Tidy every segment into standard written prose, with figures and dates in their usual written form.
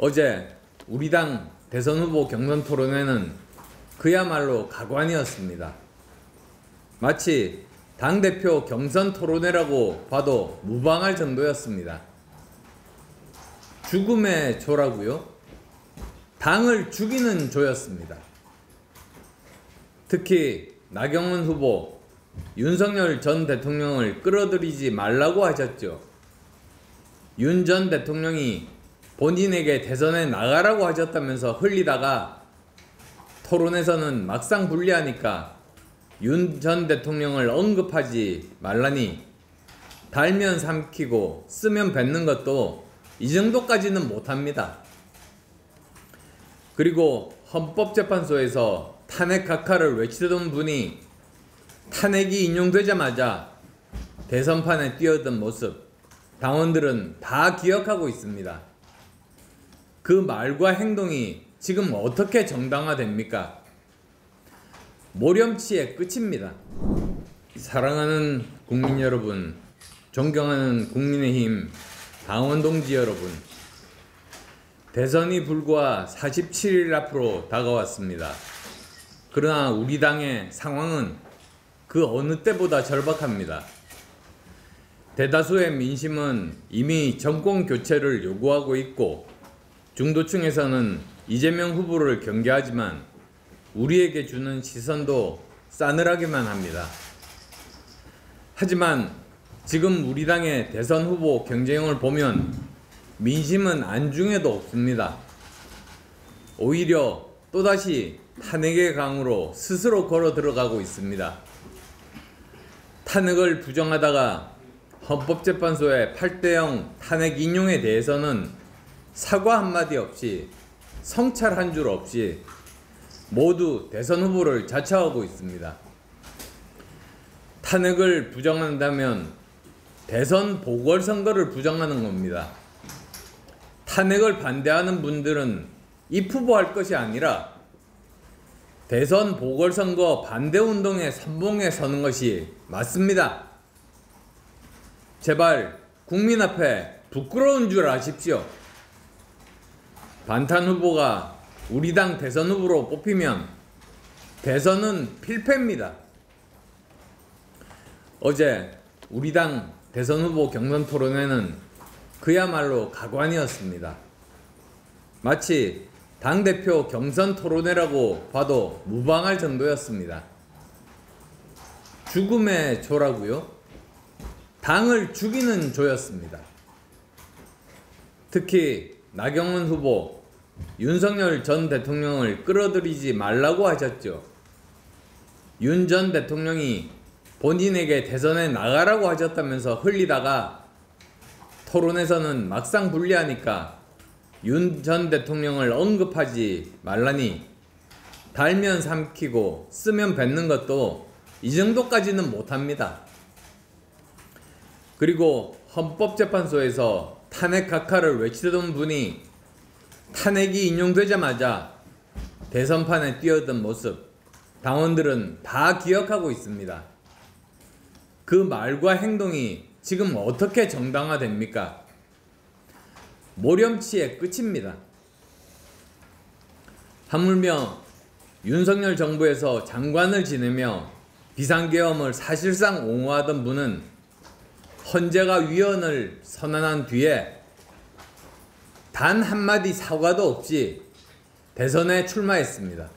어제 우리 당 대선 후보 경선 토론회는 그야말로 가관이었습니다. 마치 당대표 경선 토론회라고 봐도 무방할 정도였습니다. 죽음의 조라고요? 당을 죽이는 조였습니다. 특히 나경원 후보, 윤석열 전 대통령을 끌어들이지 말라고 하셨죠. 윤 전 대통령이 본인에게 대선에 나가라고 하셨다면서 흘리다가 토론에서는 막상 불리하니까 윤 전 대통령을 언급하지 말라니 달면 삼키고 쓰면 뱉는 것도 이 정도까지는 못합니다. 그리고 헌법재판소에서 탄핵 각하를 외치던 분이 탄핵이 인용되자마자 대선판에 뛰어든 모습 당원들은 다 기억하고 있습니다. 그 말과 행동이 지금 어떻게 정당화됩니까? 모렴치의 끝입니다. 사랑하는 국민 여러분, 존경하는 국민의힘 당원 동지 여러분, 대선이 불과 47일 앞으로 다가왔습니다. 그러나 우리 당의 상황은 그 어느 때보다 절박합니다. 대다수의 민심은 이미 정권 교체를 요구하고 있고 중도층에서는 이재명 후보를 경계하지만 우리에게 주는 시선도 싸늘하기만 합니다. 하지만 지금 우리 당의 대선 후보 경쟁을 보면 민심은 안중에도 없습니다. 오히려 또다시 탄핵의 강으로 스스로 걸어 들어가고 있습니다. 탄핵을 부정하다가 헌법재판소의 8대0 탄핵 인용에 대해서는 사과 한마디 없이 성찰 한 줄 없이 모두 대선 후보를 자처하고 있습니다. 탄핵을 부정한다면 대선 보궐선거를 부정하는 겁니다. 탄핵을 반대하는 분들은 입후보할 것이 아니라 대선 보궐선거 반대운동의 선봉에 서는 것이 맞습니다. 제발 국민 앞에 부끄러운 줄 아십시오. 반탄 후보가 우리 당 대선 후보로 뽑히면 대선은 필패입니다. 어제 우리 당 대선 후보 경선 토론회는 그야말로 가관이었습니다. 마치 당대표 경선 토론회라고 봐도 무방할 정도였습니다. 죽음의 조라고요? 당을 죽이는 조였습니다. 특히 나경원 후보, 윤석열 전 대통령을 끌어들이지 말라고 하셨죠. 윤 전 대통령이 본인에게 대선에 나가라고 하셨다면서 흘리다가 토론에서는 막상 불리하니까 윤 전 대통령을 언급하지 말라니 달면 삼키고 쓰면 뱉는 것도 이 정도까지는 못합니다. 그리고 헌법재판소에서 탄핵 각하를 외치던 분이 탄핵이 인용되자마자 대선판에 뛰어든 모습 당원들은 다 기억하고 있습니다. 그 말과 행동이 지금 어떻게 정당화됩니까? 모렴치의 끝입니다. 하물며 윤석열 정부에서 장관을 지내며 비상계엄을 사실상 옹호하던 분은 헌재가 위헌을 선언한 뒤에 단 한마디 사과도 없이 대선에 출마했습니다.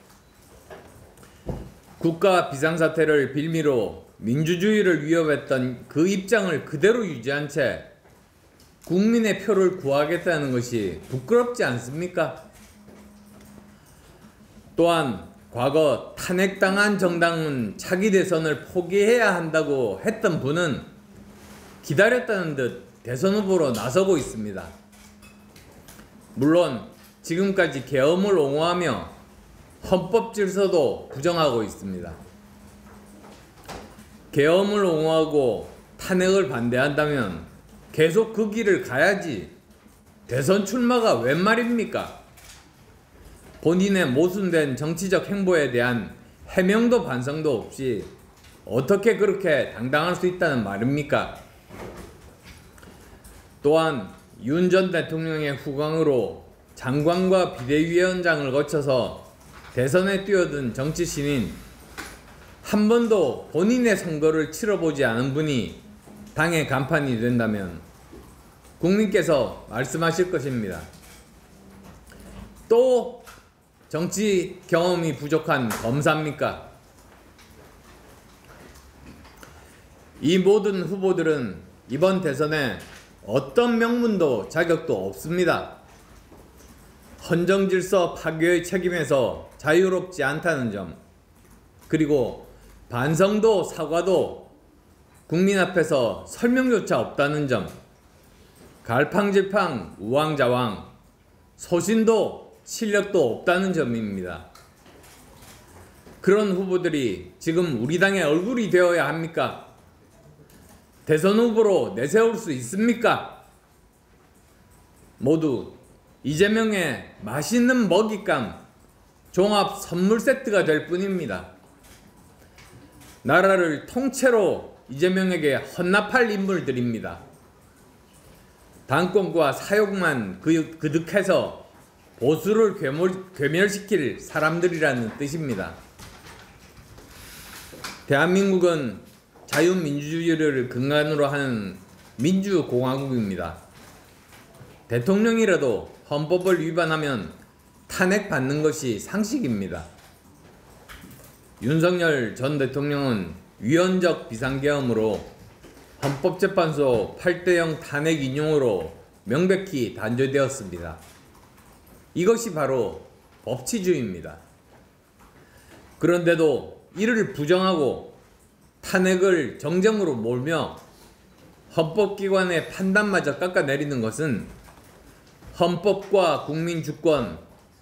국가 비상사태를 빌미로 민주주의를 위협했던 그 입장을 그대로 유지한 채 국민의 표를 구하겠다는 것이 부끄럽지 않습니까? 또한 과거 탄핵당한 정당은 차기 대선을 포기해야 한다고 했던 분은 기다렸다는 듯 대선 후보로 나서고 있습니다. 물론 지금까지 계엄을 옹호하며 헌법 질서도 부정하고 있습니다. 계엄을 옹호하고 탄핵을 반대한다면 계속 그 길을 가야지 대선 출마가 웬 말입니까? 본인의 모순된 정치적 행보에 대한 해명도 반성도 없이 어떻게 그렇게 당당할 수 있다는 말입니까? 또한 윤 전 대통령의 후광으로 장관과 비대위원장을 거쳐서 대선에 뛰어든 정치신인, 한 번도 본인의 선거를 치러보지 않은 분이 당의 간판이 된다면 국민께서 말씀하실 것입니다. 또 정치 경험이 부족한 검사입니까? 이 모든 후보들은 이번 대선에 어떤 명분도 자격도 없습니다. 헌정질서 파괴의 책임에서 자유롭지 않다는 점, 그리고 반성도 사과도 국민 앞에서 설명조차 없다는 점, 갈팡질팡 우왕좌왕, 소신도 실력도 없다는 점입니다. 그런 후보들이 지금 우리 당의 얼굴이 되어야 합니까? 대선 후보로 내세울 수 있습니까? 모두 이재명의 맛있는 먹잇감, 종합 선물 세트가 될 뿐입니다. 나라를 통째로 이재명에게 헌납할 인물들입니다. 당권과 사욕만 그득해서 보수를 괴멸시킬 사람들이라는 뜻입니다. 대한민국은 자유민주주의를 근간으로 하는 민주공화국입니다. 대통령이라도 헌법을 위반하면 탄핵받는 것이 상식입니다. 윤석열 전 대통령은 위헌적 비상계엄으로 헌법재판소 8대0 탄핵 인용으로 명백히 단죄되었습니다. 이것이 바로 법치주의입니다. 그런데도 이를 부정하고 탄핵을 정쟁으로 몰며 헌법기관의 판단마저 깎아내리는 것은 헌법과 국민주권,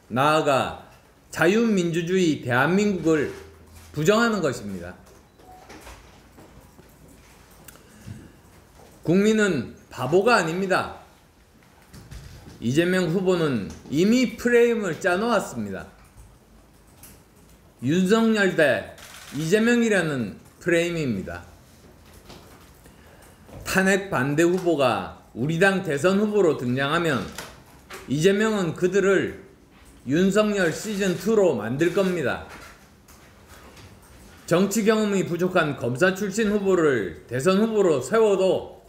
나아가 자유민주주의 대한민국을 부정하는 것입니다. 국민은 바보가 아닙니다. 이재명 후보는 이미 프레임을 짜놓았습니다. 윤석열 대 이재명이라는 프레임입니다. 탄핵 반대 후보가 우리 당 대선 후보로 등장하면 이재명은 그들을 윤석열 시즌2로 만들 겁니다. 정치 경험이 부족한 검사 출신 후보를 대선 후보로 세워도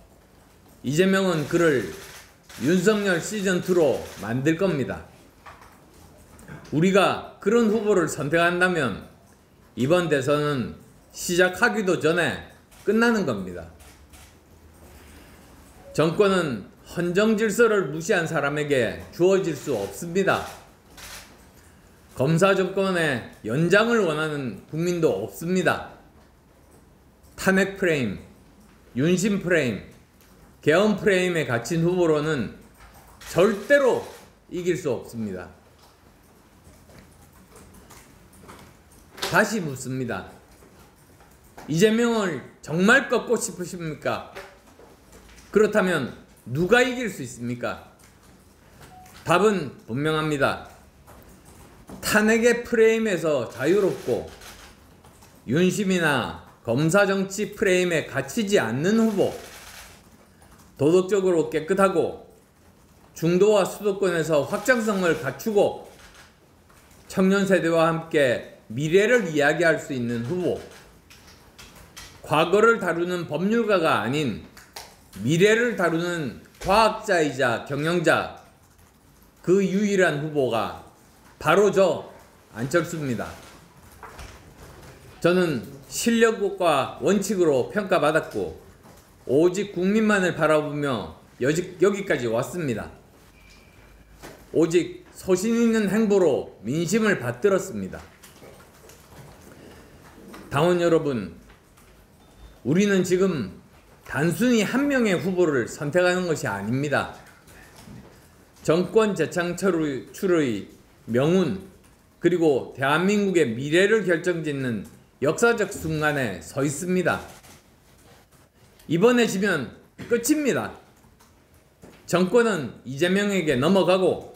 이재명은 그를 윤석열 시즌2로 만들 겁니다. 우리가 그런 후보를 선택한다면 이번 대선은 시작하기도 전에 끝나는 겁니다. 정권은 헌정질서를 무시한 사람에게 주어질 수 없습니다. 검사 정권의 연장을 원하는 국민도 없습니다. 탄핵 프레임, 윤심 프레임, 계엄 프레임에 갇힌 후보로는 절대로 이길 수 없습니다. 다시 묻습니다. 이재명을 정말 꺾고 싶으십니까? 그렇다면 누가 이길 수 있습니까? 답은 분명합니다. 탄핵의 프레임에서 자유롭고 윤심이나 검사 정치 프레임에 갇히지 않는 후보, 도덕적으로 깨끗하고 중도와 수도권에서 확장성을 갖추고 청년 세대와 함께 미래를 이야기할 수 있는 후보, 과거를 다루는 법률가가 아닌 미래를 다루는 과학자이자 경영자, 그 유일한 후보가 바로 저 안철수입니다. 저는 실력과 원칙으로 평가받았고 오직 국민만을 바라보며 여기까지 왔습니다. 오직 소신 있는 행보로 민심을 받들었습니다. 당원 여러분, 우리는 지금 단순히 한 명의 후보를 선택하는 것이 아닙니다. 정권 재창출의 명운, 그리고 대한민국의 미래를 결정짓는 역사적 순간에 서 있습니다. 이번에 지면 끝입니다. 정권은 이재명에게 넘어가고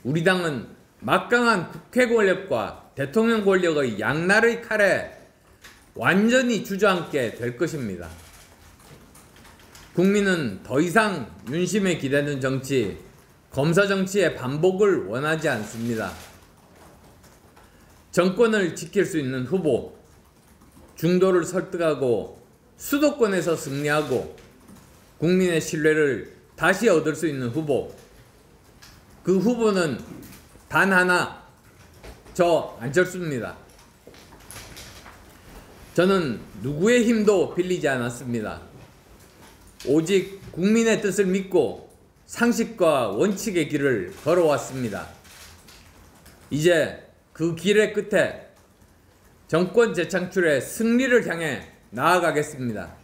우리 당은 막강한 국회 권력과 대통령 권력의 양날의 칼에 완전히 주저앉게 될 것입니다. 국민은 더 이상 윤심에 기대는 정치, 검사 정치의 반복을 원하지 않습니다. 정권을 지킬 수 있는 후보, 중도를 설득하고 수도권에서 승리하고 국민의 신뢰를 다시 얻을 수 있는 후보, 그 후보는 단 하나, 저 안철수입니다. 저는 누구의 힘도 빌리지 않았습니다. 오직 국민의 뜻을 믿고 상식과 원칙의 길을 걸어왔습니다. 이제 그 길의 끝에 정권 재창출의 승리를 향해 나아가겠습니다.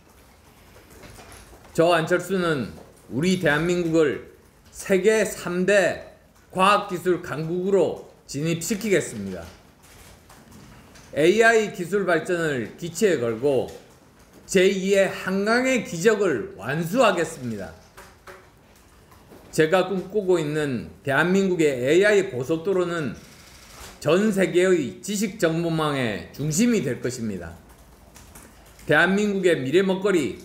저 안철수는 우리 대한민국을 세계 3대 과학기술 강국으로 진입시키겠습니다. AI 기술 발전을 기치에 걸고 제2의 한강의 기적을 완수하겠습니다. 제가 꿈꾸고 있는 대한민국의 AI 고속도로는 전 세계의 지식 정보망의 중심이 될 것입니다. 대한민국의 미래 먹거리,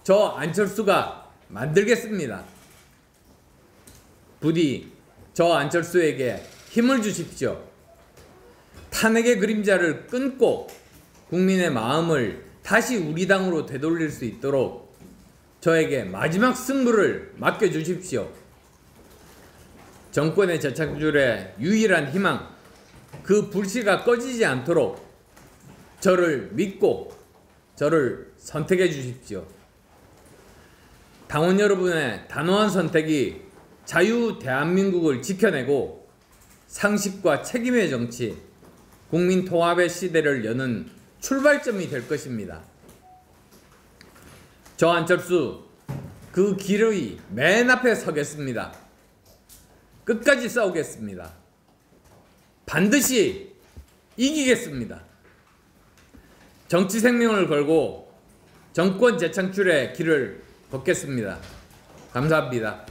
저 안철수가 만들겠습니다. 부디 저 안철수에게 힘을 주십시오. 탄핵의 그림자를 끊고 국민의 마음을 다시 우리 당으로 되돌릴 수 있도록 저에게 마지막 승부를 맡겨주십시오. 정권의 재창출의 유일한 희망, 그 불씨가 꺼지지 않도록 저를 믿고 저를 선택해 주십시오. 당원 여러분의 단호한 선택이 자유 대한민국을 지켜내고 상식과 책임의 정치, 국민 통합의 시대를 여는 출발점이 될 것입니다. 저 안철수 그 길의 맨 앞에 서겠습니다. 끝까지 싸우겠습니다. 반드시 이기겠습니다. 정치 생명을 걸고 정권 재창출의 길을 걷겠습니다. 감사합니다.